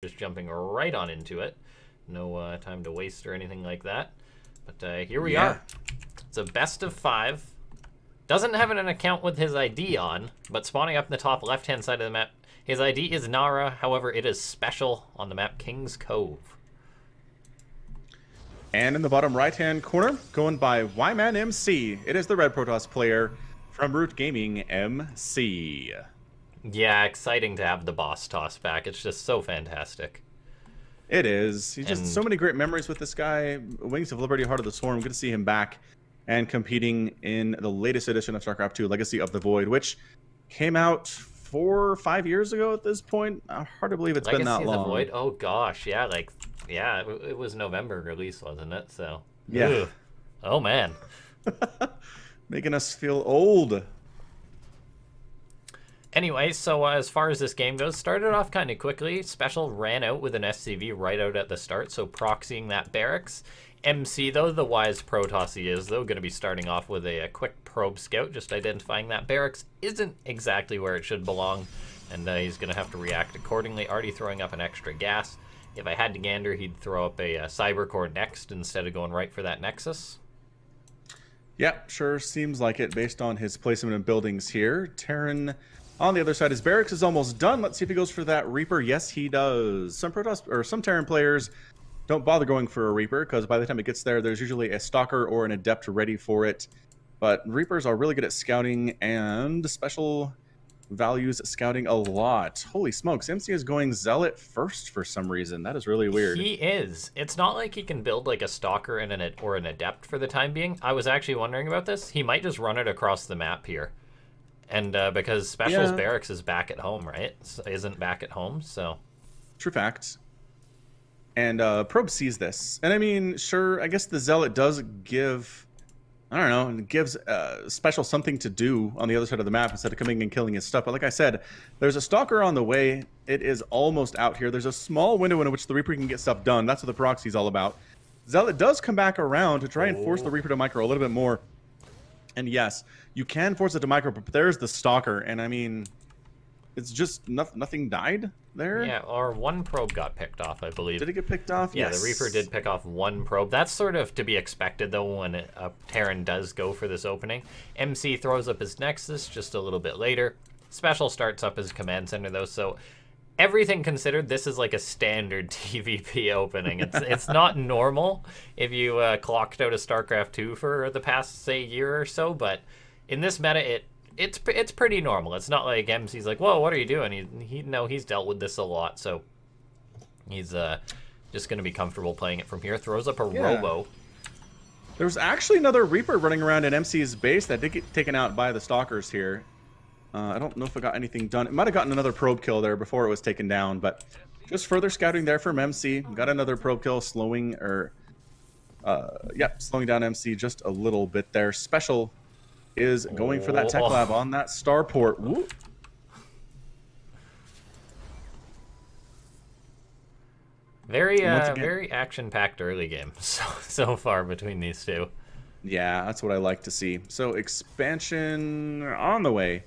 just jumping right on into it. No time to waste or anything like that. But here we are. It's a best of 5. Doesn't have an account with his ID on, but spawning up in the top left-hand side of the map, his ID is Nara. However, it is SpeCial on the map King's Cove. And in the bottom right-hand corner, going by LaughNgamez, it is the Red Protoss player from Root Gaming MC. Yeah, exciting to have the boss toss back. It's just so fantastic. It is. He's just so many great memories with this guy. Wings of Liberty, Heart of the Swarm. Good to see him back and competing in the latest edition of StarCraft II, Legacy of the Void, which came out 4 or 5 years ago at this point. Hard to believe it's been that long. Legacy of the Void? Oh, gosh. Yeah, yeah, it was November release, wasn't it? So, yeah. Ugh. Oh, man. Making us feel old. Anyway, so as far as this game goes, started off kind of quickly. SpeCial ran out with an SCV right out at the start, so proxying that barracks. MC, though, the wise Protoss he is, though, going to be starting off with a quick probe scout, just identifying that barracks isn't exactly where it should belong, and he's going to have to react accordingly, already throwing up an extra gas. If I had to gander, he'd throw up a cyber core next instead of going right for that Nexus. Yeah, sure seems like it based on his placement of buildings here. Terran on the other side, his barracks is almost done. Let's see if he goes for that Reaper. Yes, he does. Some Protoss or some Terran players don't bother going for a Reaper because by the time it gets there, there's usually a Stalker or an Adept ready for it. But Reapers are really good at scouting, and SpeCial values scouting a lot. Holy smokes, MC is going Zealot first for some reason. That is really weird. He is. It's not like he can build like a Stalker and or an Adept for the time being. I was actually wondering about this. He might just run it across the map here. And because SpeCial's barracks is back at home, right? Isn't back at home, so. True fact. And Probe sees this. And I mean, sure, I guess the Zealot does give, I don't know, it gives SpeCial something to do on the other side of the map instead of coming and killing his stuff. But like I said, there's a Stalker on the way. It is almost out here. There's a small window in which the Reaper can get stuff done. That's what the proxy's all about. Zealot does come back around to try and force the Reaper to micro a little bit more. And yes, you can force it to micro, but there's the Stalker. And I mean, it's just nothing died there. Yeah, or one probe got picked off, I believe. Did it get picked off? Yeah, yes. The Reaper did pick off one probe. That's sort of to be expected, though, when a Terran does go for this opening. MC throws up his Nexus just a little bit later. SpeCial starts up his command center, though, so everything considered, this is like a standard TvP opening. It's not normal if you clocked out a StarCraft 2 for the past, say, year or so, but in this meta, it's pretty normal. It's not like MC's like, whoa, what are you doing? He's dealt with this a lot, so he's just going to be comfortable playing it from here. Throws up a Robo. There was actually another Reaper running around at MC's base that did get taken out by the Stalkers here. I don't know if it got anything done. It might have gotten another probe kill there before it was taken down, but just further scouting there from MC. Got another probe kill, slowing down MC just a little bit there. SpeCial is going for that tech lab on that starport. Woo. Very action-packed early game so far between these two. Yeah, that's what I like to see. So expansion on the way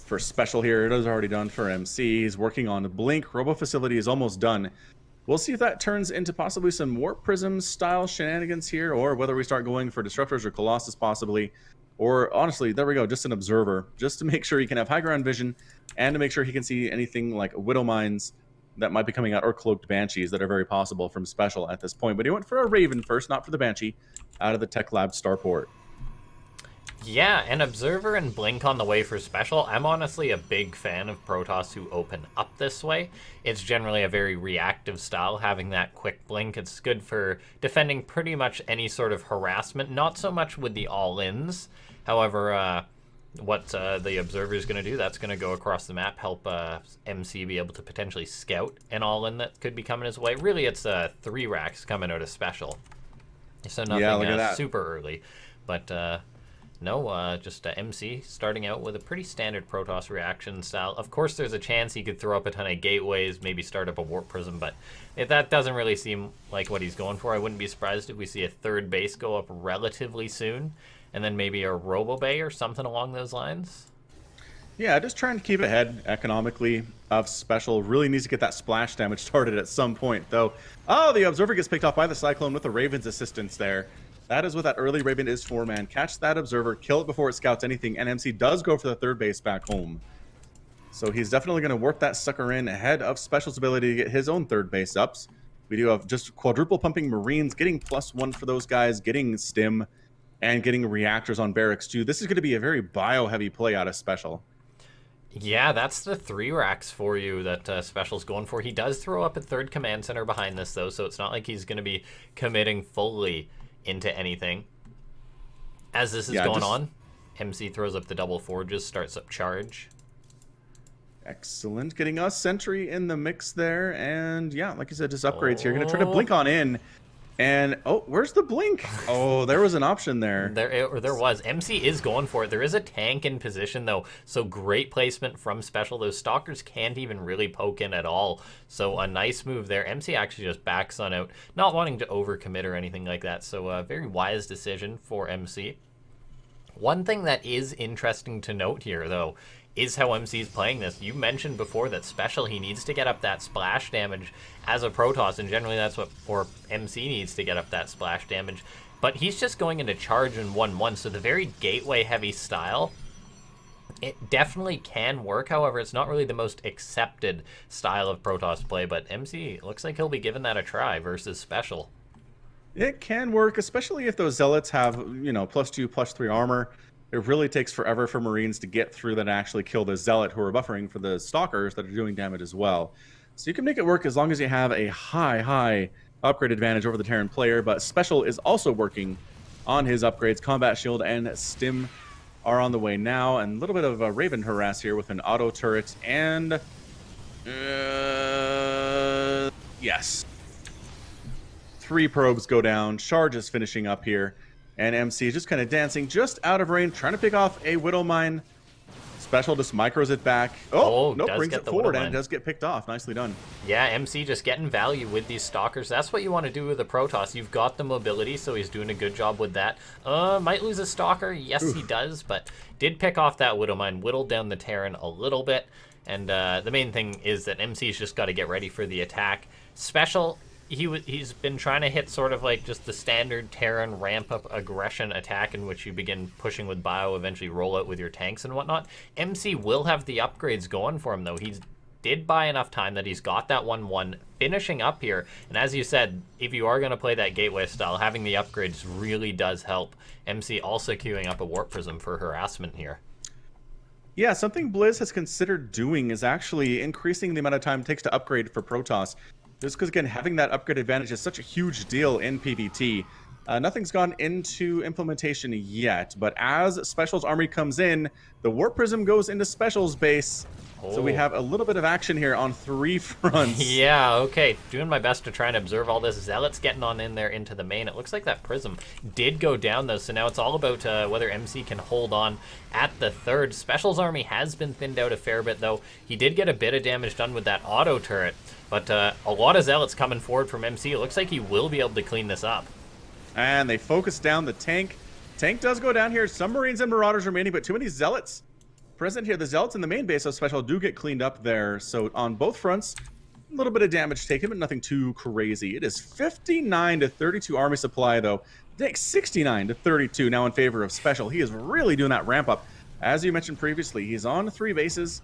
for SpeCial here. It is already done for MC. He's working on Blink. Robo facility is almost done. We'll see if that turns into possibly some Warp Prism style shenanigans here, or whether we start going for Disruptors or Colossus possibly. Or honestly, there we go, just an observer, just to make sure he can have high ground vision and to make sure he can see anything like Widow Mines that might be coming out, or Cloaked Banshees that are very possible from SpeCial at this point. But he went for a Raven first, not for the Banshee, out of the Tech Lab starport. Yeah, an Observer and Blink on the way for SpeCial. I'm honestly a big fan of Protoss who open up this way. It's generally a very reactive style, having that quick blink. It's good for defending pretty much any sort of harassment, not so much with the all-ins. However, what the Observer is going to do, that's going to go across the map, help MC be able to potentially scout an all-in that could be coming his way. Really, it's 3 racks coming out of SpeCial. So nothing super early. But no, just MC starting out with a pretty standard Protoss reaction style. Of course, there's a chance he could throw up a ton of gateways, maybe start up a Warp Prism, but if that doesn't really seem like what he's going for. I wouldn't be surprised if we see a 3rd base go up relatively soon, and then maybe a Robo Bay or something along those lines. Yeah, just trying to keep ahead economically of Special. Really needs to get that splash damage started at some point, though. Oh, the Observer gets picked off by the Cyclone with the Raven's assistance there. That is what that early Raven is for, man. Catch that Observer, kill it before it scouts anything, and MC does go for the third base back home. So he's definitely going to work that sucker in ahead of Special's ability to get his own third base ups. We do have just quadruple pumping Marines, getting +1 for those guys, getting Stim, and getting reactors on barracks too. This is going to be a very bio-heavy play out of Special. Yeah, that's the 3 racks for you that Special's going for. He does throw up a third command center behind this, though, so it's not like he's going to be committing fully into anything. As this is going on, MC throws up the double forges, starts up charge. Excellent. Getting us Sentry in the mix there. And yeah, like you said, just upgrades here. Going to try to blink on in. And, oh, where's the blink? Oh, there was an option there. There was. MC is going for it. There is a tank in position, though, so great placement from Special. Those Stalkers can't even really poke in at all, so a nice move there. MC actually just backs on out, not wanting to overcommit or anything like that, so a very wise decision for MC. One thing that is interesting to note here, though, is how MC is playing this. You mentioned before that Special, he needs to get up that splash damage as a Protoss, and generally that's what, or MC needs to get up that splash damage, but he's just going into charge in 1-1, so the very gateway heavy style, it definitely can work. However, it's not really the most accepted style of Protoss play, but MC looks like he'll be giving that a try versus Special. It can work, especially if those Zealots have, you know, +2, +3 armor. It really takes forever for Marines to get through that and actually kill the Zealot who are buffering for the Stalkers that are doing damage as well. So you can make it work as long as you have a high upgrade advantage over the Terran player, but Special is also working on his upgrades. Combat Shield and Stim are on the way now, and a little bit of a Raven harass here with an auto turret, and yes. 3 probes go down, Charge is finishing up here. And MC is just kind of dancing just out of range, trying to pick off a Widow Mine. Special just micros it back. Oh, nope, brings it forward and does get picked off. Nicely done. Yeah, MC just getting value with these Stalkers. That's what you want to do with a Protoss. You've got the mobility, so he's doing a good job with that. Might lose a Stalker. Yes, he does, but did pick off that Widow Mine, whittled down the Terran a little bit. And the main thing is that MC's just got to get ready for the attack. Special, he's been trying to hit sort of like just the standard Terran ramp-up aggression attack in which you begin pushing with bio, eventually roll out with your tanks and whatnot. MC will have the upgrades going for him, though. He did buy enough time that he's got that 1-1 finishing up here. And as you said, if you are going to play that gateway style, having the upgrades really does help. MC also queuing up a Warp Prism for harassment here. Yeah, something Blizz has considered doing is actually increasing the amount of time it takes to upgrade for Protoss. Just because, again, having that upgrade advantage is such a huge deal in PvT. Nothing's gone into implementation yet, but as Special's army comes in, the Warp Prism goes into Special's base. So we have a little bit of action here on 3 fronts. Yeah, okay. Doing my best to try and observe all this. Zealot's getting on in there into the main. It looks like that Prism did go down, though, so now it's all about whether MC can hold on at the third. Special's army has been thinned out a fair bit, though. He did get a bit of damage done with that auto turret, but a lot of Zealots coming forward from MC. It looks like he will be able to clean this up. And they focus down the tank. Tank does go down here. Some Marines and Marauders remaining, but too many Zealots present here. The Zealots in the main base of Special do get cleaned up there. So on both fronts, a little bit of damage taken, but nothing too crazy. It is 59 to 32 army supply, though. Take 69 to 32 now in favor of Special. He is really doing that ramp up. As you mentioned previously, he's on 3 bases.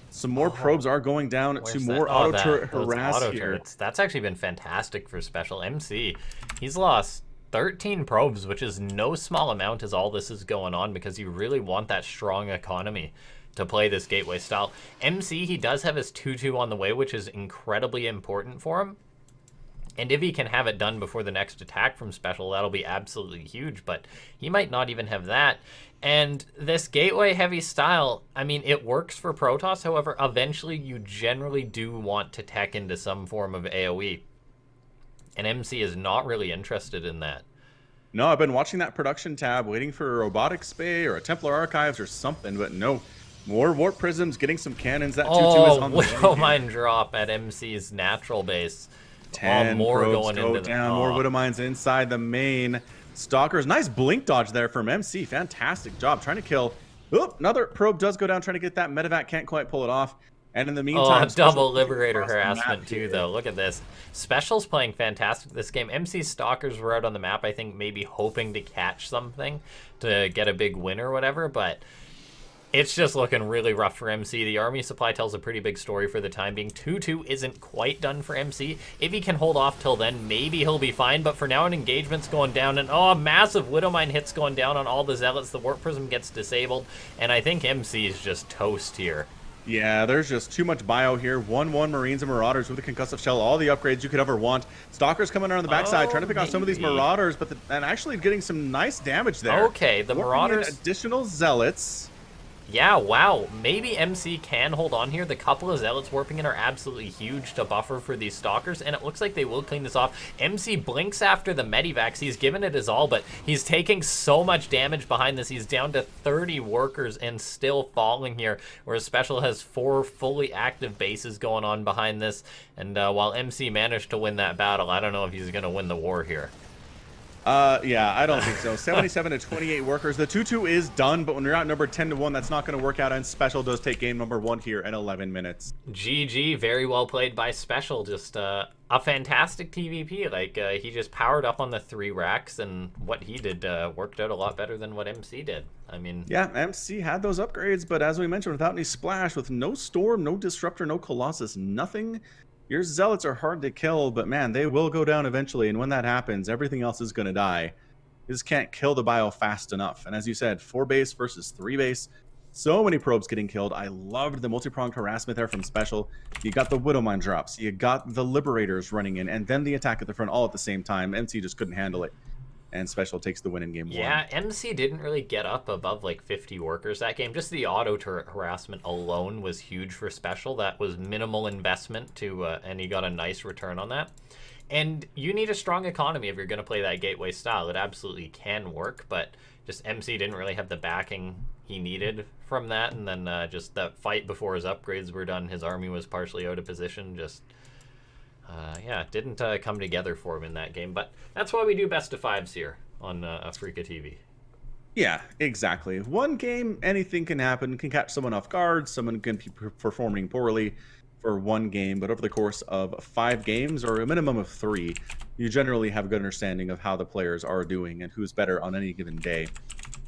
Some more probes are going down to more auto turret harass here. That's actually been fantastic for Special. MC, he's lost 13 probes, which is no small amount as all this is going on, because you really want that strong economy to play this gateway style. MC, he does have his 2-2 on the way, which is incredibly important for him. And if he can have it done before the next attack from Special, that'll be absolutely huge, but he might not even have that. And this gateway heavy style, I mean, it works for Protoss. However, eventually you generally do want to tech into some form of AoE. And MC is not really interested in that. No, I've been watching that production tab, waiting for a Robotics Bay or a Templar Archives or something, but no. More Warp Prisms, getting some cannons. That 2-2 is on the way. Widow Mine drop at MC's natural base. 10 more probes going into down. More Widow Mines inside the main. Stalkers. Nice blink dodge there from MC. Fantastic job trying to kill Oh, another probe does go down trying to get that medevac. Can't quite pull it off. And in the Oh, meantime, double Special Liberator across the map harassment too, here. though. Look at this. Special's playing fantastic this game. MC's Stalkers were out on the map, I think, maybe hoping to catch something to get a big win or whatever, but it's just looking really rough for MC. The army supply tells a pretty big story for the time being. 2-2 isn't quite done for MC. If he can hold off till then, maybe he'll be fine, but for now, an engagement's going down, and oh, massive Widowmine hits going down on all the Zealots. The Warp Prism gets disabled, and I think MC is just toast here. Yeah, there's just too much bio here. 1-1 Marines and Marauders with a concussive shell. All the upgrades you could ever want. Stalkers coming around the backside, trying to pick off some of these Marauders, but and actually getting some nice damage there. Okay, the Marauders. Additional Zealots. Yeah, wow. Maybe MC can hold on here. The couple of Zealots warping in are absolutely huge to buffer for these Stalkers, and it looks like they will clean this off. MC blinks after the Medivacs. He's given it his all, but he's taking so much damage behind this. He's down to 30 workers and still falling here, whereas Special has 4 fully active bases going on behind this. And while MC managed to win that battle, I don't know if he's going to win the war here. Yeah, I don't think so. 77 to 28 workers. The 2-2 is done, but when you're outnumbered 10-1, that's not going to work out, and Special does take game number 1 here in 11 minutes. GG, very well played by Special. Just a fantastic TvP. Like, he just powered up on the 3 racks, and what he did worked out a lot better than what MC did. I mean... Yeah, MC had those upgrades, but as we mentioned, without any splash, with no Storm, no Disruptor, no Colossus, nothing... Your Zealots are hard to kill, but man, they will go down eventually, and when that happens, everything else is going to die. You just can't kill the bio fast enough. And as you said, 4 base versus 3 base. So many probes getting killed. I loved the multi-pronged harassment there from Special. You got the Widowmine drops. You got the Liberators running in, and then the attack at the front all at the same time. MC just couldn't handle it. And Special takes the win in game 1. Yeah, MC didn't really get up above like 50 workers that game. Just the auto turret harassment alone was huge for Special. That was minimal investment to, and he got a nice return on that. And you need a strong economy if you're going to play that gateway style. It absolutely can work, but just MC didn't really have the backing he needed from that. And then just that fight before his upgrades were done, his army was partially out of position. Just... yeah, it didn't come together for him in that game, but that's why we do best of 5s here on Afreeca TV. Yeah, exactly. One game, anything can happen. Can catch someone off guard, someone can be performing poorly for one game, but over the course of 5 games, or a minimum of 3, you generally have a good understanding of how the players are doing and who's better on any given day.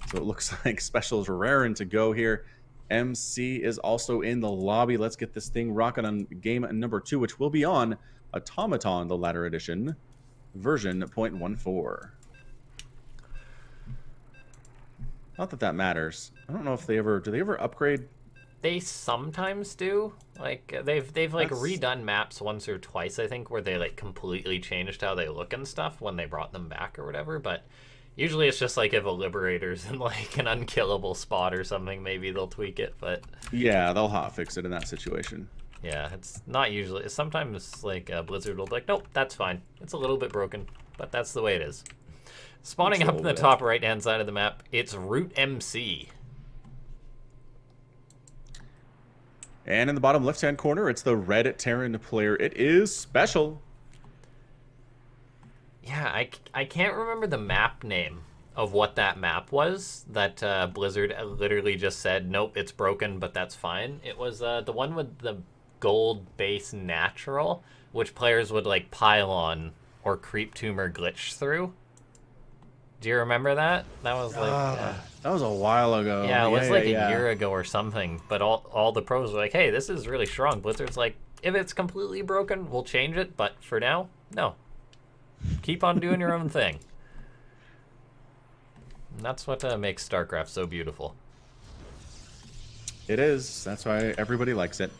So it looks like Special's raring to go here. MC is also in the lobby. Let's get this thing rocking on game number 2, which will be on Automaton, the latter edition, version 0.14. Not that that matters. I don't know if they ever... Do they ever upgrade? They sometimes do. Like, they've like redone maps once or twice, I think, where they like completely changed how they look and stuff when they brought them back or whatever, but usually it's just like if a Liberator's in like an unkillable spot or something, maybe they'll tweak it, but... Yeah, they'll hotfix it in that situation. Yeah, it's not usually. Sometimes, like, Blizzard will be like, nope, that's fine. It's a little bit broken, but that's the way it is. Spawning up in the top right-hand side of the map, it's Root MC. And in the bottom left-hand corner, it's the red Terran player. It is Special. Yeah, I can't remember the map name of what that map was that Blizzard literally just said, nope, it's broken, but that's fine. It was the one with the gold base natural, which players would like pile on or creep tumor glitch through. Do you remember that? That was like that was a while ago. Yeah, it was like a year ago or something. But all the pros were like, hey, this is really strong. Blizzard's like, if it's completely broken, we'll change it. But for now, no. Keep on doing your own thing. And that's what makes StarCraft so beautiful. It is. That's why everybody likes it.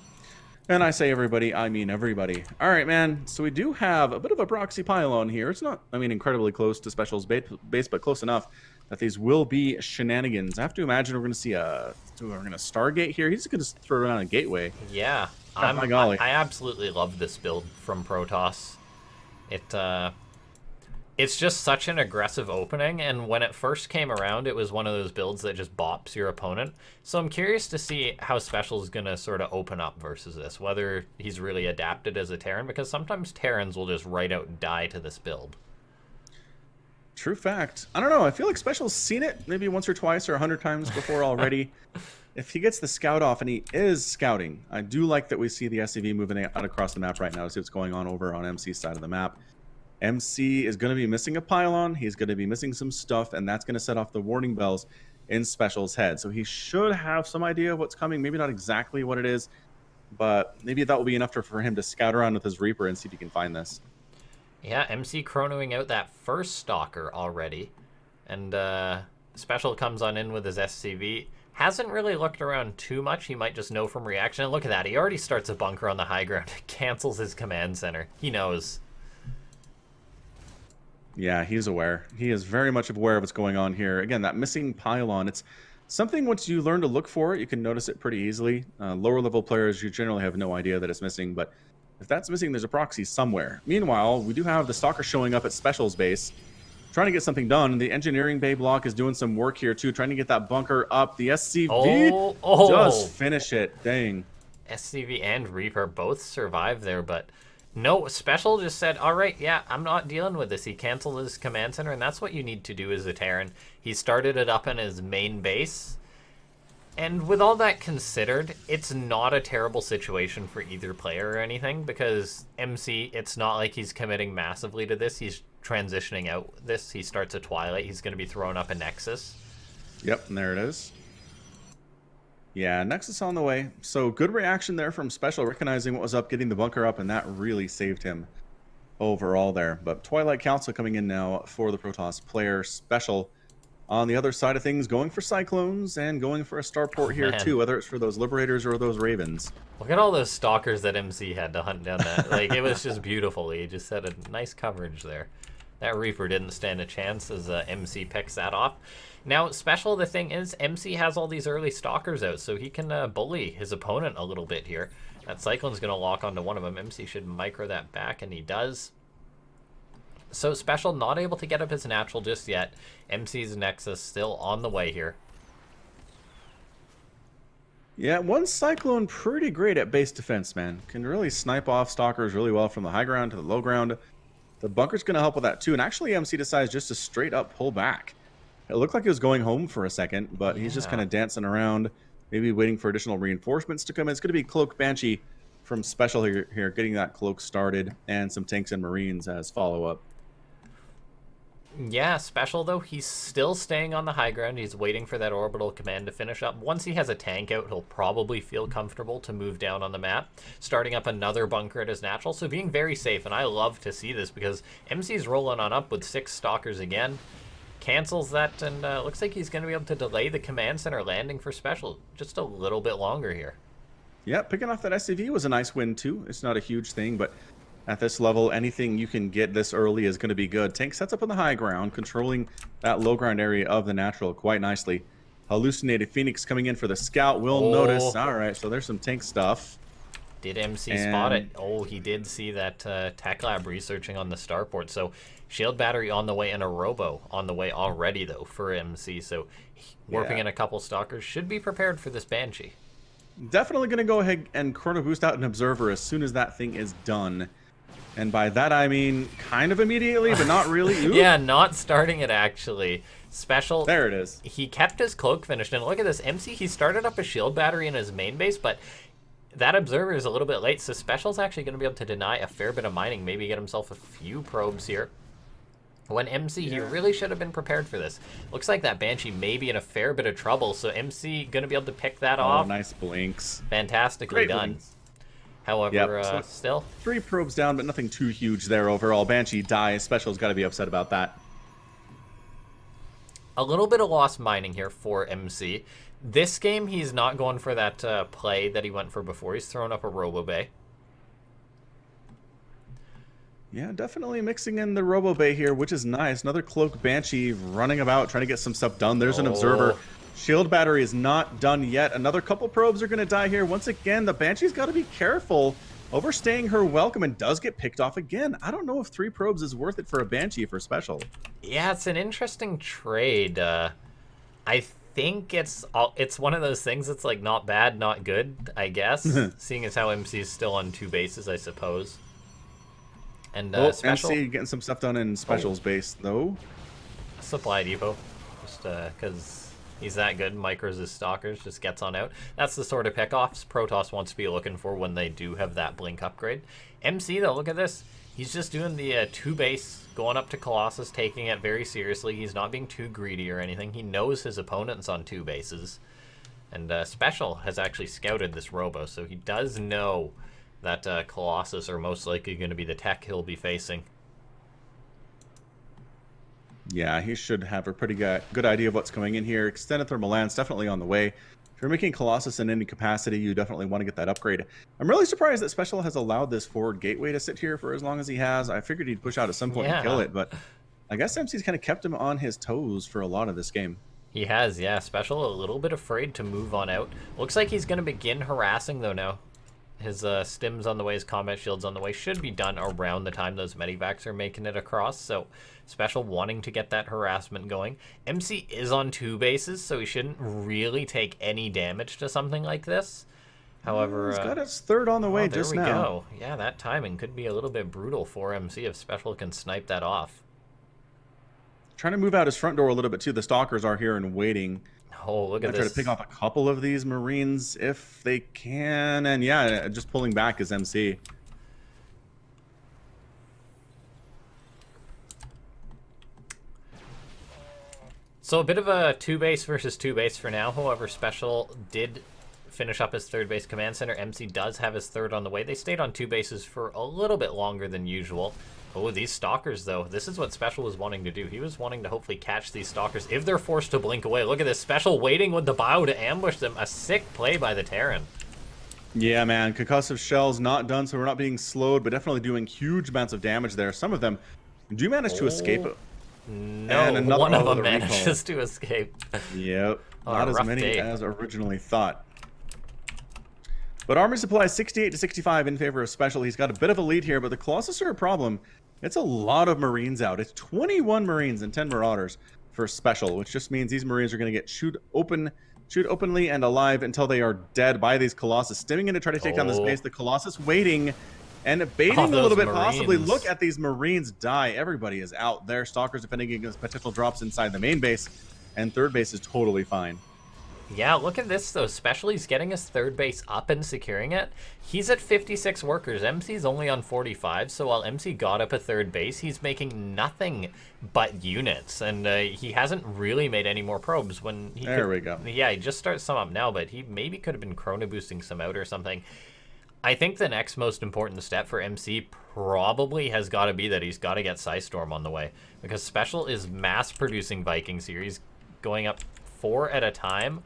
And I say everybody, I mean everybody. All right, man. So we do have a bit of a proxy pylon here. It's not, I mean, incredibly close to Special's base, but close enough that these will be shenanigans. I have to imagine we're going to see we're going to Stargate here. He's going to throw down a gateway. Yeah. Oh, my golly. I absolutely love this build from Protoss. It's just such an aggressive opening, and when it first came around, it was one of those builds that just bops your opponent. So I'm curious to see how Special is going to sort of open up versus this, whether he's really adapted as a Terran, because sometimes Terrans will just right out die to this build. True fact. I don't know. I feel like Special's seen it maybe once or twice or 100 times before already. If he gets the scout off, and he is scouting, I do like that we see the SCV moving out across the map right now to see what's going on over on MC's side of the map. MC is going to be missing a pylon. He's going to be missing some stuff, and that's going to set off the warning bells in Special's head. So he should have some idea of what's coming. Maybe not exactly what it is, but maybe that will be enough for him to scout around with his Reaper and see if he can find this. Yeah, MC chronoing out that first stalker already. And Special comes on in with his SCV. Hasn't really looked around too much. He might just know from reaction. And look at that. He already starts a bunker on the high ground. Cancels his command center. He knows. Yeah, he's aware. He is very much aware of what's going on here. Again, that missing pylon, it's something once you learn to look for it, you can notice it pretty easily. Lower level players, you generally have no idea that it's missing, but if that's missing, there's a proxy somewhere. Meanwhile, we do have the Stalker showing up at Special's base, trying to get something done. The engineering bay block is doing some work here too, trying to get that bunker up. The SCV does finish it. Dang. SCV and Reaper both survive there, but no, Special just said, all right, yeah, I'm not dealing with this. He canceled his command center, and that's what you need to do as a Terran. He started it up in his main base. And with all that considered, it's not a terrible situation for either player or anything, because MC, it's not like he's committing massively to this. He's transitioning out this. He starts a Twilight. He's going to be throwing up a Nexus. Yep, and there it is. Yeah, Nexus on the way. So good reaction there from Special, recognizing what was up, getting the bunker up, and that really saved him overall there. But Twilight Council coming in now for the Protoss player. Special on the other side of things, going for Cyclones and going for a starport here too, whether it's for those Liberators or those Ravens. Look at all those stalkers that MC had to hunt down that. Like, it was just beautiful. He just had a nice coverage there. That Reaper didn't stand a chance as MC picks that off. Now, Special, the thing is, MC has all these early stalkers out, so he can bully his opponent a little bit here. That Cyclone's going to lock onto one of them. MC should micro that back, and he does. So Special not able to get up his natural just yet. MC's Nexus still on the way here. Yeah, one Cyclone pretty great at base defense, man. Can really snipe off stalkers really well from the high ground to the low ground. The bunker's going to help with that too. And actually MC decides just to straight up pull back. It looked like he was going home for a second, but he's just kind of dancing around, maybe waiting for additional reinforcements to come in. It's going to be Cloak Banshee from Special here getting that cloak started, and some tanks and Marines as follow-up. Yeah, Special, though, he's still staying on the high ground. He's waiting for that orbital command to finish up. Once he has a tank out, he'll probably feel comfortable to move down on the map, starting up another bunker at his natural. So being very safe, and I love to see this because MC's rolling on up with 6 stalkers again. Cancels that, and looks like he's going to be able to delay the command center landing for Special just a little bit longer here. Yeah, picking off that SCV was a nice win, too. It's not a huge thing, but at this level, anything you can get this early is going to be good. Tank sets up on the high ground, controlling that low ground area of the natural quite nicely. Hallucinated Phoenix coming in for the scout. Will notice. All right, so there's some tank stuff. Did MC spot it? Oh, he did see that Tech Lab researching on the starport. So shield battery on the way and a robo on the way already, though, for MC. So warping in a couple stalkers, should be prepared for this Banshee. Definitely going to go ahead and chrono boost out an observer as soon as that thing is done. And by that, I mean kind of immediately, but not really. Yeah, not starting it, actually. Special. There it is. He kept his cloak finished. And look at this. MC, he started up a shield battery in his main base, but that observer is a little bit late. So Special's actually going to be able to deny a fair bit of mining, maybe get himself a few probes here. When MC, he really should have been prepared for this. Looks like that Banshee may be in a fair bit of trouble, so MC going to be able to pick that off. Nice blinks. Fantastically done. Blinks. However, so still 3 probes down, but nothing too huge there overall. Banshee dies. Special's got to be upset about that. A little bit of lost mining here for MC. This game, he's not going for that play that he went for before. He's throwing up a Robo Bay. Yeah, definitely mixing in the Robo Bay here, which is nice. Another Cloak Banshee running about, trying to get some stuff done. There's an observer. Shield battery is not done yet. Another couple probes are going to die here. Once again, the Banshee's got to be careful. Overstaying her welcome and does get picked off again. I don't know if 3 probes is worth it for a Banshee for Special. Yeah, it's an interesting trade. I think it's one of those things that's like not bad, not good, I guess. Seeing as how MC is still on 2 bases, I suppose. And Special MC getting some stuff done in Special's base, though. supply depot, just because he's that good. Micros his stalkers, just gets on out. That's the sort of pickoffs Protoss wants to be looking for when they do have that blink upgrade. MC though, look at this. He's just doing the 2 base, going up to Colossus, taking it very seriously. He's not being too greedy or anything. He knows his opponent's on 2 bases. And SpeCial has actually scouted this robo, so he does know that Colossus are most likely going to be the tech he'll be facing. Yeah, he should have a pretty good idea of what's coming in here. Extended thermal lance definitely on the way. If you're making Colossus in any capacity, you definitely want to get that upgrade. I'm really surprised that SpeCial has allowed this forward gateway to sit here for as long as he has. I figured he'd push out at some point and kill it, but I guess MC's kind of kept him on his toes for a lot of this game. He has, yeah. SpeCial a little bit afraid to move on out. Looks like he's going to begin harassing, though, now. His stims on the way, his combat shields on the way should be done around the time those medivacs are making it across. So SpeCial wanting to get that harassment going. MC is on 2 bases, so he shouldn't really take any damage to something like this. However, he's got his 3rd on the way just now. There we go. Yeah, that timing could be a little bit brutal for MC if SpeCial can snipe that off. Trying to move out his front door a little bit too. The stalkers are here and waiting. Oh, look at this. Try to pick off a couple of these Marines if they can. And yeah, just pulling back is MC. So a bit of a 2 base versus 2 base for now. However, SpeCial did finish up his 3rd base command center. MC does have his 3rd on the way. They stayed on 2 bases for a little bit longer than usual. Oh, these stalkers, though. This is what SpeCial was wanting to do. He was wanting to hopefully catch these stalkers if they're forced to blink away. Look at this. SpeCial waiting with the bow to ambush them. A sick play by the Terran. Yeah, man. Concussive shells not done, so we're not being slowed, but definitely doing huge amounts of damage there. Some of them do manage to escape. No, one of them manages to escape. Yep. Not as many as originally thought. But army supply is 68 to 65 in favor of SpeCial. He's got a bit of a lead here, but the Colossus are a problem. It's a lot of Marines out. It's 21 Marines and 10 Marauders for SpeCial, which just means these Marines are going to get shoot openly and alive until they are dead by these Colossus. Stimming in to try to take down this base. The Colossus waiting and baiting a little bit, possibly. Look at these Marines die. Everybody is out there. Stalkers defending against potential drops inside the main base, and 3rd base is totally fine. Yeah, look at this, though. SpeCial, he's getting his 3rd base up and securing it. He's at 56 workers. MC's only on 45, so while MC got up a 3rd base, he's making nothing but units, and he hasn't really made any more probes. When he we go. Yeah, he just starts some up now, but he maybe could have been chrono boosting some out or something. I think the next most important step for MC probably has got to be that he's got to get Psystorm on the way, because SpeCial is mass-producing Vikings here. He's going up 4 at a time,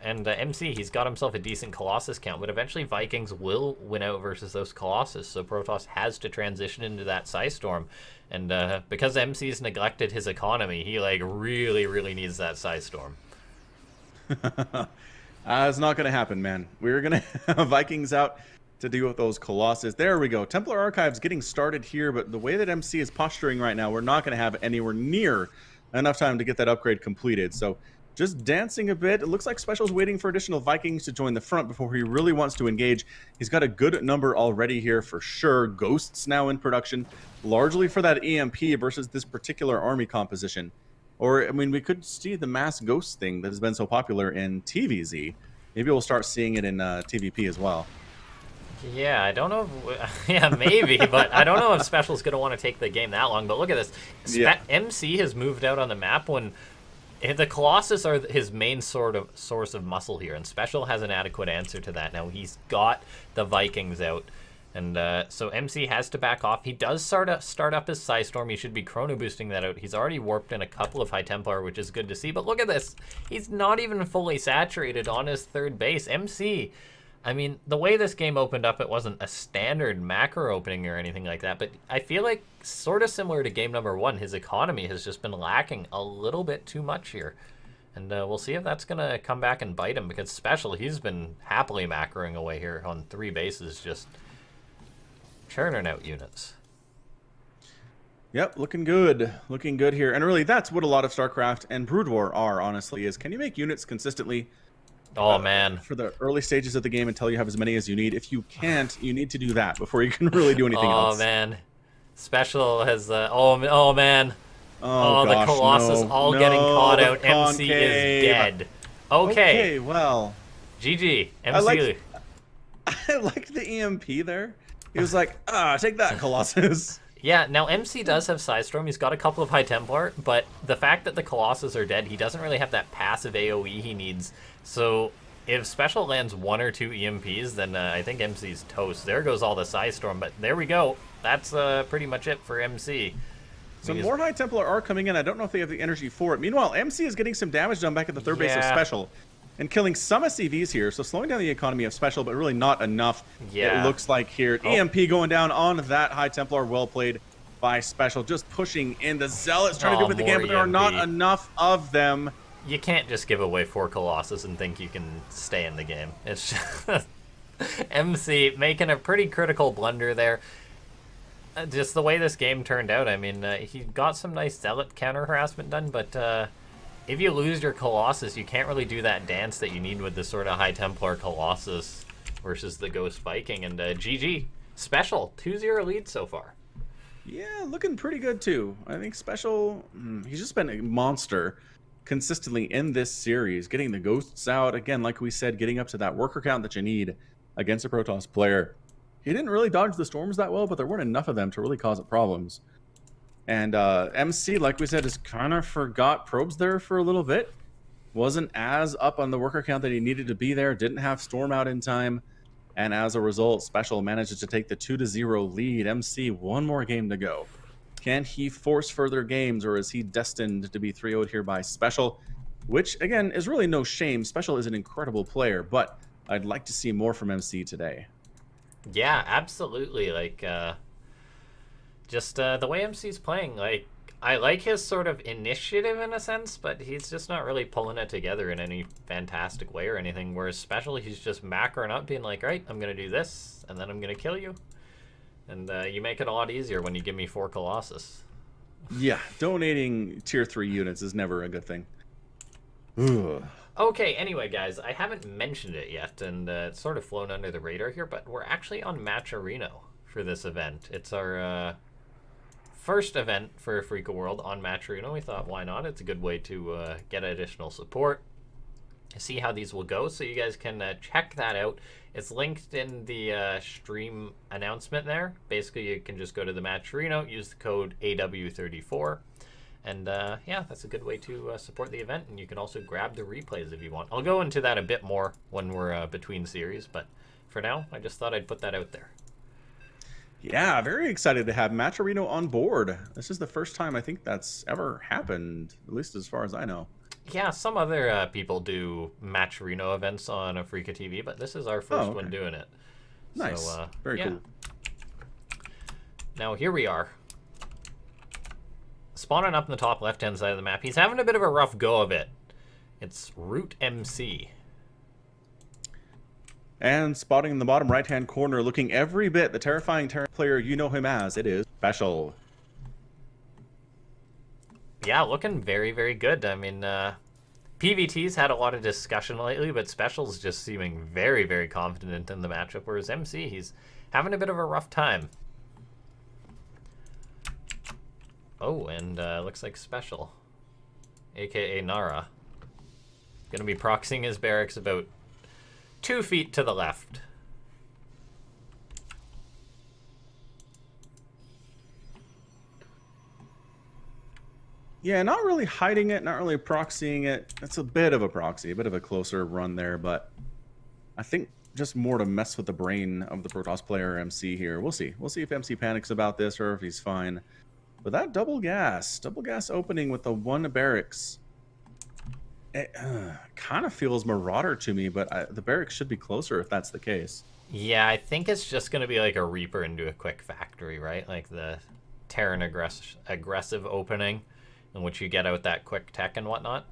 and MC, he's got himself a decent Colossus count, but eventually Vikings will win out versus those Colossus, so Protoss has to transition into that Psystorm, and because MC's neglected his economy, he like really needs that Psystorm. It's not going to happen, man. We're going to have Vikings out to deal with those Colossus. There we go. Templar Archives getting started here, but the way that MC is posturing right now, we're not going to have anywhere near enough time to get that upgrade completed, so just dancing a bit. It looks like SpeCial's waiting for additional Vikings to join the front before he really wants to engage. He's got a good number already here for sure. Ghosts now in production, largely for that EMP versus this particular army composition. Or, I mean, we could see the mass ghost thing that has been so popular in TVZ. Maybe we'll start seeing it in TvP as well. Yeah, I don't know if, yeah, maybe, but I don't know if SpeCial's going to want to take the game that long. But look at this. MC has moved out on the map when the Colossus are his main source of muscle here, and SpeCial has an adequate answer to that. Now, he's got the Vikings out, and so MC has to back off. He does start up his Psystorm. He should be chrono boosting that out. He's already warped in a couple of High Templar, which is good to see, but look at this. He's not even fully saturated on his 3rd base. MC, I mean, the way this game opened up, it wasn't a standard macro opening or anything like that, but I feel like sort of similar to game number 1, his economy has just been lacking a little bit too much here. And we'll see if that's going to come back and bite him, because SpeCial, he's been happily macroing away here on 3 bases, just churning out units. Yep, looking good. Looking good here. And really, that's what a lot of StarCraft and Brood War are, honestly, is can you make units consistently? Oh, man. For the early stages of the game until you have as many as you need. If you can't, you need to do that before you can really do anything else. Oh, man. SpeCial has... oh, man. Oh, the gosh, Colossus no, all no, getting caught the out. MC is concave. dead. Okay. Okay, well, GG. I MC. liked the EMP there. He was like, take that, Colossus. Yeah, now MC does have Psystorm. He's got a couple of High Templar, but the fact that the Colossus are dead, he doesn't really have that passive AoE he needs. So if Special lands 1 or 2 EMPs, then I think MC's toast. There goes all the Psystorm, but there we go. That's pretty much it for MC. Some more High Templar are coming in. I don't know if they have the energy for it. Meanwhile, MC is getting some damage done back at the third base of Special and killing some SCVs here, so slowing down the economy of Special, but really not enough. Yeah. It looks like here. EMP going down on that High Templar. Well played by Special. Just pushing in. The Zealots trying to do with the game, but there are not enough of them. You can't just give away 4 Colossus and think you can stay in the game. It's just MC making a pretty critical blunder there. Just the way this game turned out, I mean, he got some nice Zealot counter harassment done, but if you lose your Colossus, you can't really do that dance that you need with the sort of High Templar Colossus versus the Ghost Viking. And GG. Special. 2-0 lead so far. Yeah, looking pretty good too. I think Special, he's just been a monster consistently in this series, getting the ghosts out. Again, like we said, getting up to that worker count that you need against a Protoss player. He didn't really dodge the storms that well, but there weren't enough of them to really cause it problems. And MC, like we said, just kind of forgot probes there for a little bit. Wasn't as up on the worker count that he needed to be there. Didn't have storm out in time. And as a result, Special manages to take the 2-0 lead. MC, one more game to go. Can he force further games, or is he destined to be 3-0'd here by Special? Which, again, is really no shame. Special is an incredible player, but I'd like to see more from MC today. Yeah, absolutely. Like, just the way MC's playing, like, I like his sort of initiative in a sense, but he's just not really pulling it together in any fantastic way or anything. Whereas Special, he's just macroing up, being like, right, I'm going to do this, and then I'm going to kill you. And you make it a lot easier when you give me 4 Colossus. Yeah, donating tier 3 units is never a good thing. Ugh. Okay, anyway, guys, I haven't mentioned it yet, and it's sort of flown under the radar here, but we're actually on Matcherino for this event. It's our first event for Afreeca World on Matcherino. We thought, why not? It's a good way to get additional support, see how these will go, so you guys can check that out. It's linked in the stream announcement there. Basically, you can just go to the Matcherino, use the code AW34, and yeah, that's a good way to support the event, and you can also grab the replays if you want. I'll go into that a bit more when we're between series, but for now, I just thought I'd put that out there. Yeah, very excited to have Matcherino on board. This is the first time I think that's ever happened, at least as far as I know. Yeah, some other people do Matcherino events on Afreeca TV, but this is our first one doing it. Nice. So, very cool. Now, here we are. Spawning up in the top left-hand side of the map. He's having a bit of a rough go of it. It's Root MC. And spotting in the bottom right-hand corner, looking every bit the terrifying Terran player you know him as, it is Special. Yeah, looking very, very good. I mean, PVT's had a lot of discussion lately, but Special's just seeming very, very confident in the matchup, whereas MC, he's having a bit of a rough time. Oh, and looks like Special, aka Nara, gonna be proxying his barracks about 2 feet to the left. Yeah, not really hiding it, not really proxying it. It's a bit of a proxy, a bit of a closer run there, but I think just more to mess with the brain of the Protoss player MC here. We'll see. We'll see if MC panics about this or if he's fine. But that double gas opening with the 1 barracks, it kind of feels Marauder to me, but the barracks should be closer if that's the case. Yeah, I think it's just going to be like a Reaper into a quick factory, right? Like the Terran aggressive opening in which you get out that quick tech and whatnot.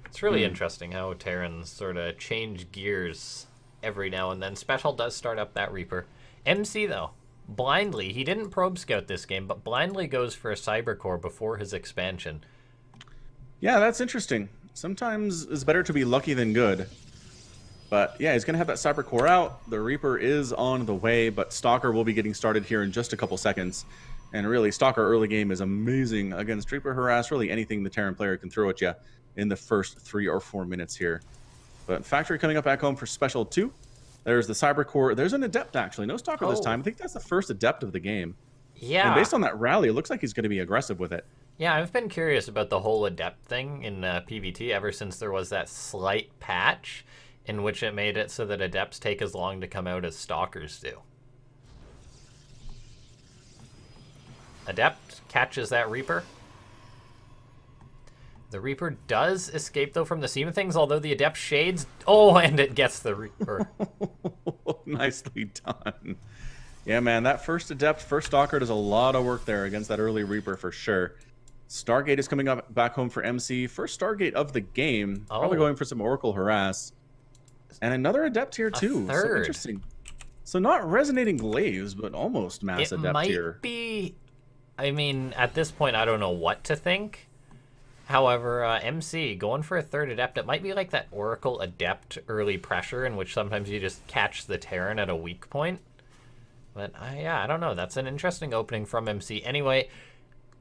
It's really interesting how Terrans sort of change gears every now and then. Special does start up that Reaper. MC, though, blindly, he didn't probe scout this game, but blindly goes for a Cyber Core before his expansion. Yeah, that's interesting. Sometimes it's better to be lucky than good. But yeah, he's going to have that Cyber Core out. The Reaper is on the way, but Stalker will be getting started here in just a couple seconds. And really, Stalker early game is amazing against Reaper Harass, really anything the Terran player can throw at you in the first 3 or 4 minutes here. But Factory coming up back home for Special 2. There's the Cyber Core. There's an Adept, actually. No Stalker this time. I think that's the first Adept of the game. Yeah. And based on that rally, it looks like he's going to be aggressive with it. Yeah, I've been curious about the whole Adept thing in PvT ever since there was that slight patch in which it made it so that Adepts take as long to come out as Stalkers do. Adept catches that Reaper. The Reaper does escape, though, from the seam of things, although the Adept shades... Oh, and it gets the Reaper. Nicely done. Yeah, man, that first Adept, first Stalker does a lot of work there against that early Reaper for sure. Stargate is coming up back home for MC. First Stargate of the game. Probably going for some Oracle Harass. And another Adept here, too. So interesting. So not resonating Glaives, but almost mass Adept here. It might be... I mean, at this point, I don't know what to think. However, MC, going for a third Adept, it might be like that Oracle Adept early pressure in which sometimes you just catch the Terran at a weak point. But, yeah, I don't know. That's an interesting opening from MC. Anyway,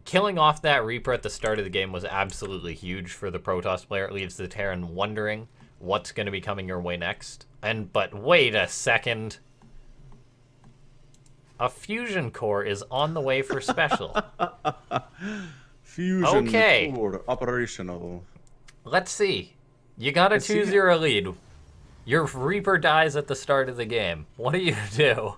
killing off that Reaper at the start of the game was absolutely huge for the Protoss player. It leaves the Terran wondering what's going to be coming your way next. But wait a second. A Fusion Core is on the way for Special. Fusion Core operational. Let's see. You got a 2-0 lead. Your Reaper dies at the start of the game. What do you do?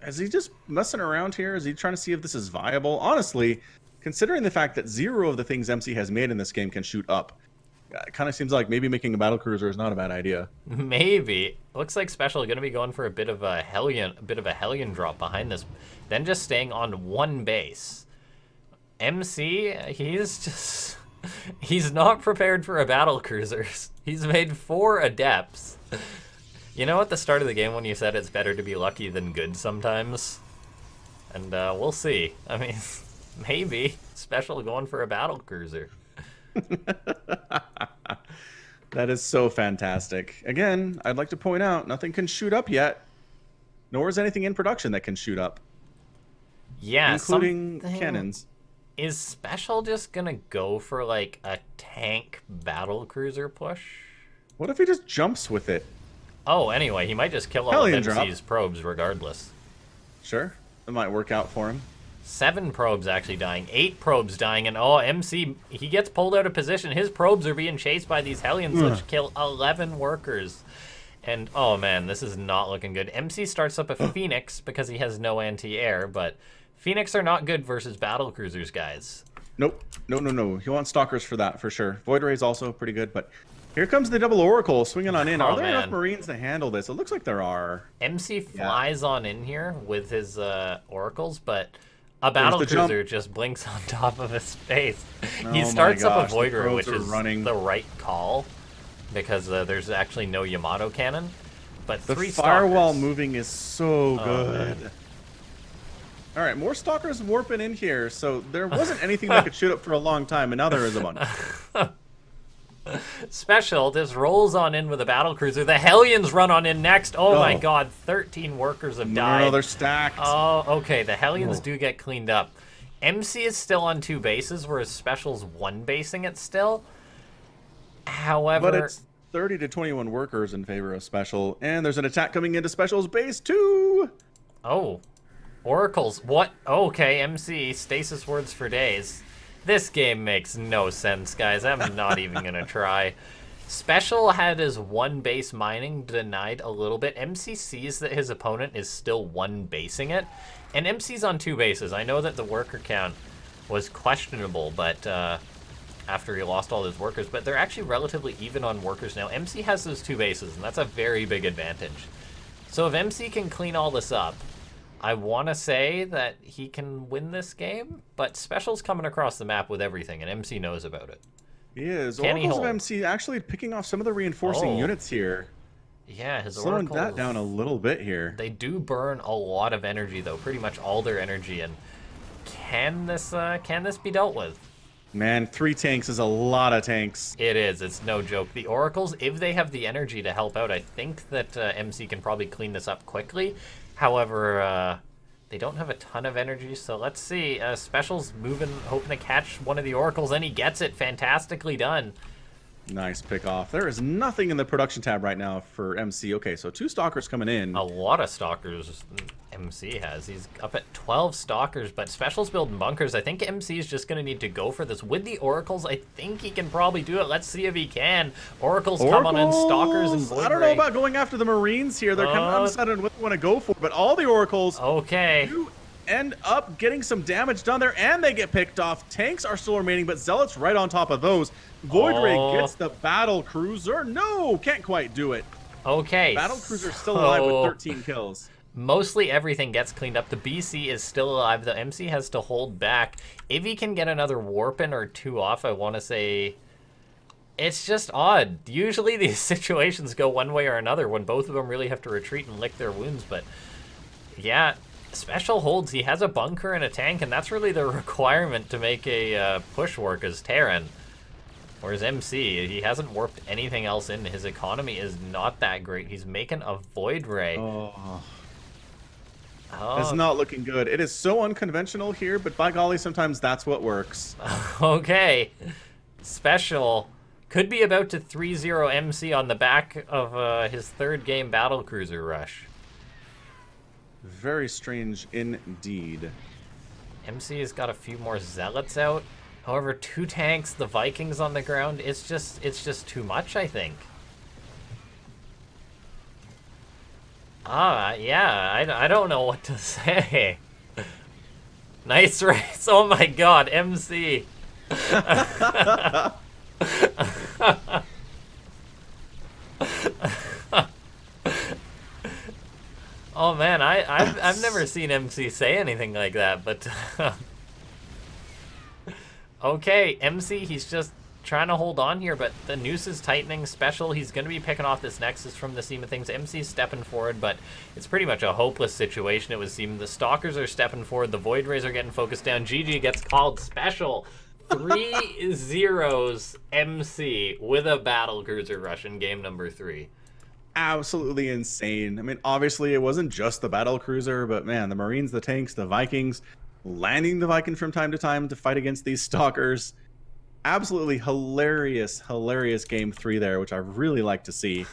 Is he just messing around here? Is he trying to see if this is viable? Honestly, considering the fact that 0 of the things MC has made in this game can shoot up, it kind of seems like maybe making a battlecruiser is not a bad idea. Maybe. Looks like Special going to be going for a bit of a Hellion drop behind this, then just staying on one base. MC, he's not prepared for a battlecruiser. He's made 4 Adepts. You know at the start of the game when you said it's better to be lucky than good sometimes? And we'll see. I mean, maybe Special going for a battlecruiser. That is so fantastic. Again, I'd like to point out, nothing can shoot up yet. Nor is anything in production that can shoot up. Yeah, including cannons. Is Special just gonna go for like a tank battlecruiser push? What if he just jumps with it? Oh, anyway, he might just kill all of MC's probes regardless. Sure, that might work out for him. 7 probes actually dying, 8 probes dying, and MC, he gets pulled out of position. His probes are being chased by these Hellions, which kill 11 workers. And, oh man, this is not looking good. MC starts up a Phoenix because he has no anti-air, but Phoenix are not good versus battlecruisers, guys. Nope. No. He wants Stalkers for that, for sure. Void Ray is also pretty good, but here comes the double Oracle swinging on in. Are there enough Marines to handle this? It looks like there are. MC flies on in here with his Oracles, but a battlecruiser just blinks on top of his face. He starts up a Void Ray, which is the right call, because there's actually no Yamato cannon. But the 3 firewall Stalkers. Moving is so good. Man. All right, more Stalkers warping in here. So there wasn't anything that could shoot up for a long time, and now there is a bunch. Special just rolls on in with a battlecruiser. The Hellions run on in next. Oh my god, 13 workers have died. No, they're stacked. Oh, okay, the Hellions do get cleaned up. MC is still on 2 bases, whereas Special's 1 basing it still. However... But it's 30 to 21 workers in favor of Special, and there's an attack coming into Special's base too. Oh, Oracles. What? Okay, MC, stasis words for days. This game makes no sense, guys. I'm not even going to try. Special had his 1 base mining denied a little bit. MC sees that his opponent is still 1 basing it, and MC's on 2 bases. I know that the worker count was questionable, but after he lost all his workers, but they're actually relatively even on workers now. MC has those 2 bases, and that's a very big advantage. So if MC can clean all this up, I want to say that he can win this game, but Special's coming across the map with everything, and MC knows about it. He is. Oracles of MC actually picking off some of the reinforcing units here. Yeah, his slowing Oracles, that down a little bit here. They do burn a lot of energy, though, pretty much all their energy, and can this be dealt with? Man, 3 tanks is a lot of tanks. It is. It's no joke. The Oracles, if they have the energy to help out, I think that MC can probably clean this up quickly. However, They don't have a ton of energy, so let's see. Special's moving, hoping to catch one of the oracles, and he gets it. Fantastically done. Nice pick off. There is nothing in the production tab right now for MC. Okay, so 2 stalkers coming in. A lot of stalkers MC has. He's up at 12 stalkers, but Special's building bunkers. I think MC is just going to need to go for this. With the oracles, I think he can probably do it. Let's see if he can. Oracles come on in, stalkers and Void I don't know about going after the Marines here. They're kind of undecided on what they want to go for, but all the oracles do end up getting some damage done there, and they get picked off. Tanks are still remaining, but Zealots right on top of those. Void Ray gets the battle cruiser. No, can't quite do it. Okay. Battle cruiser still alive with 13 kills. Mostly everything gets cleaned up. The BC is still alive. The MC has to hold back. If he can get another warpin or 2 off, I want to say... It's just odd. Usually these situations go one way or another when both of them really have to retreat and lick their wounds, but... Yeah, Special holds. He has a bunker and a tank, and that's really the requirement to make a push work as Terran. Whereas MC, he hasn't warped anything else in. His economy is not that great. He's making a Void Ray. It's not looking good. It is so unconventional here, but by golly, sometimes that's what works. Okay. Special could be about to 3-0 MC on the back of his 3rd game battlecruiser rush. Very strange indeed. MC has got a few more Zealots out. However, 2 tanks, the Vikings on the ground, it's just too much, I think. Yeah, I don't know what to say. Nice race. Oh my god, MC. Oh man, I've never seen MC say anything like that, but okay, MC, he's just trying to hold on here, but the noose is tightening. Special, he's going to be picking off this Nexus from the seam of things. MC's stepping forward, but it's pretty much a hopeless situation, it would seem. The Stalkers are stepping forward. The Void Rays are getting focused down. GG gets called. Special 3-0 MC with a battlecruiser rush in game number 3. Absolutely insane. I mean, obviously, it wasn't just the battlecruiser, but man, the Marines, the tanks, the Vikings, landing the Viking from time to time to fight against these Stalkers. Absolutely hilarious, hilarious game 3 there, which I really like to see.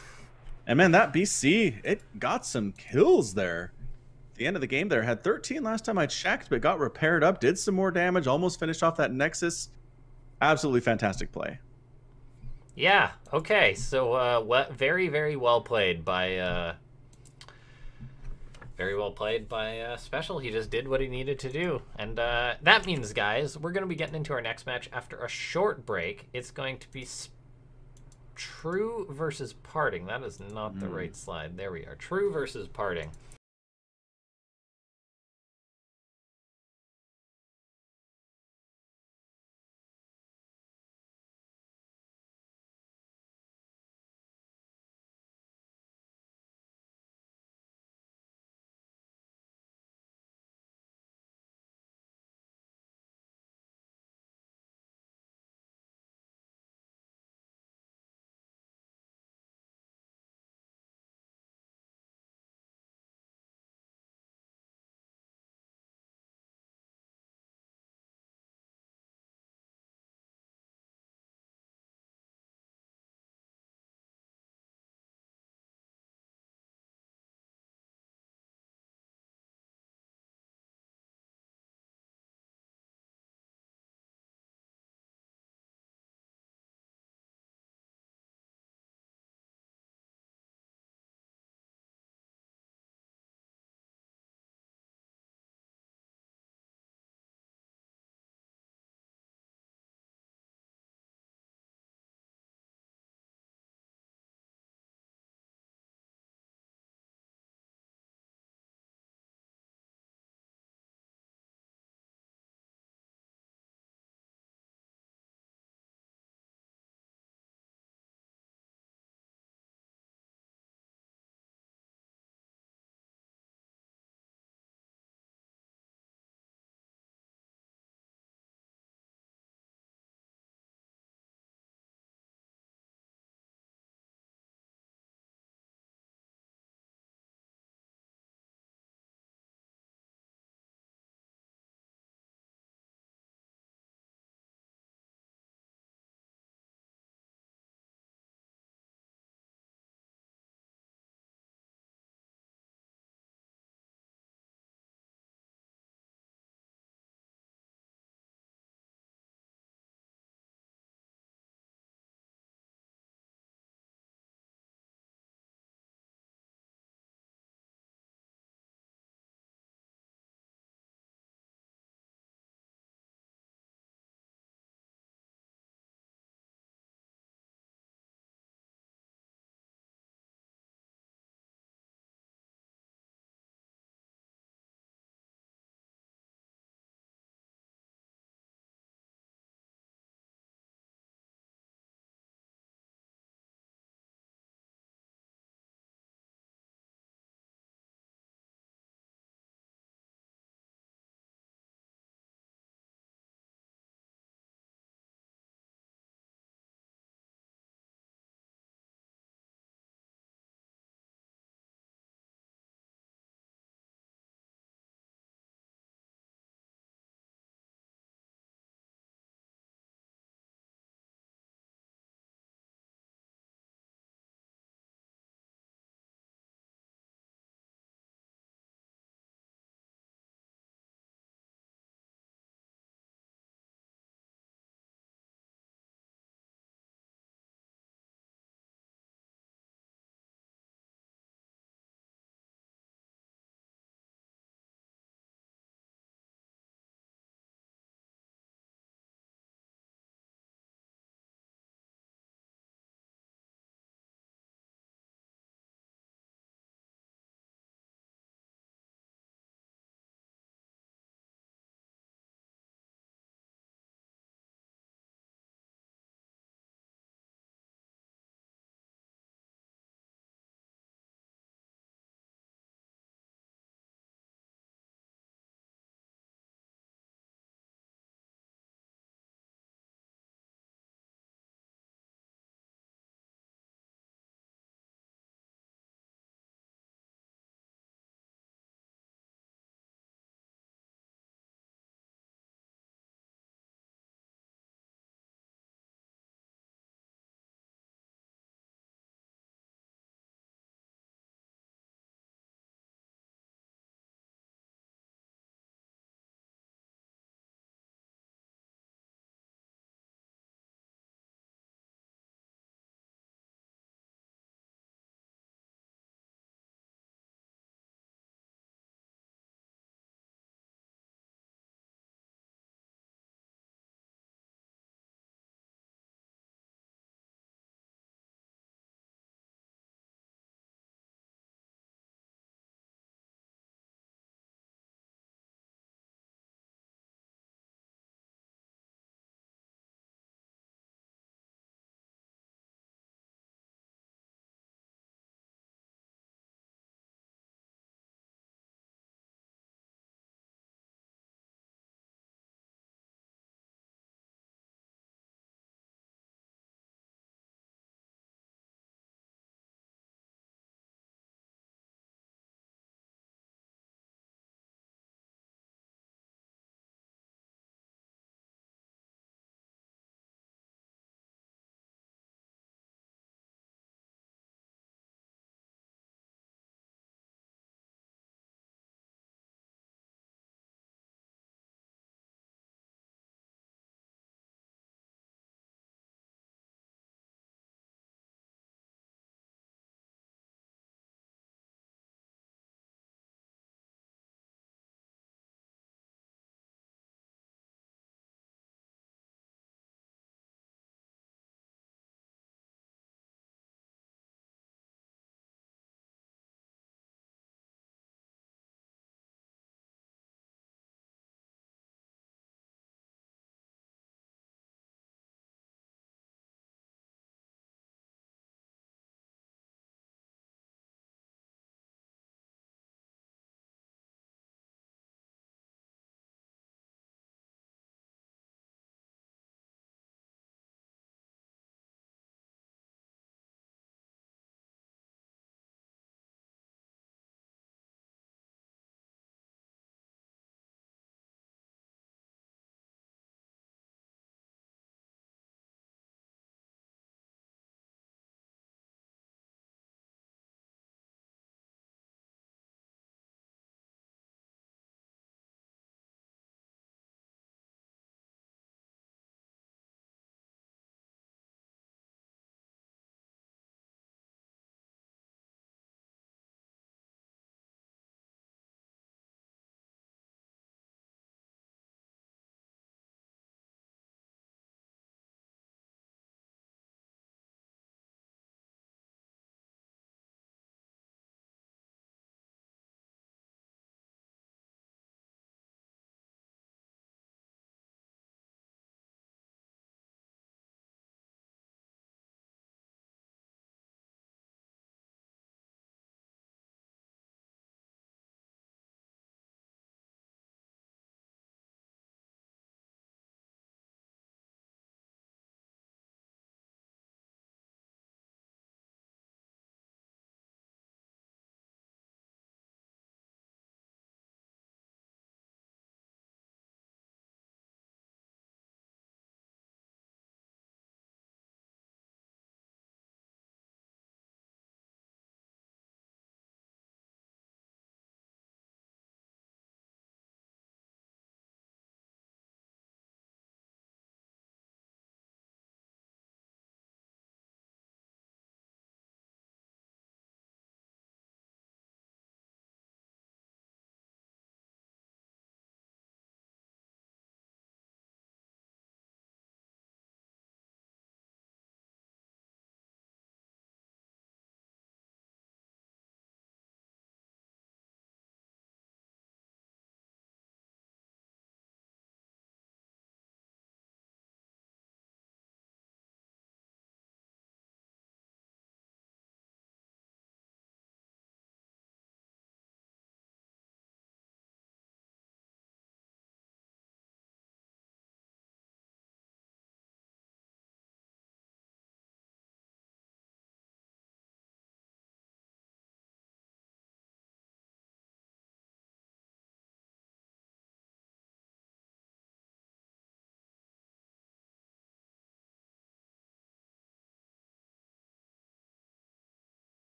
And man, that BC, it got some kills there. At the end of the game there, had 13 last time I checked, but got repaired up, did some more damage, almost finished off that Nexus. Absolutely fantastic play. Yeah, okay, so very, very well played by Special. He just did what he needed to do. And that means, guys, we're going to be getting into our next match after a short break. It's going to be True versus Parting. That is not the right slide. There we are. True versus Parting.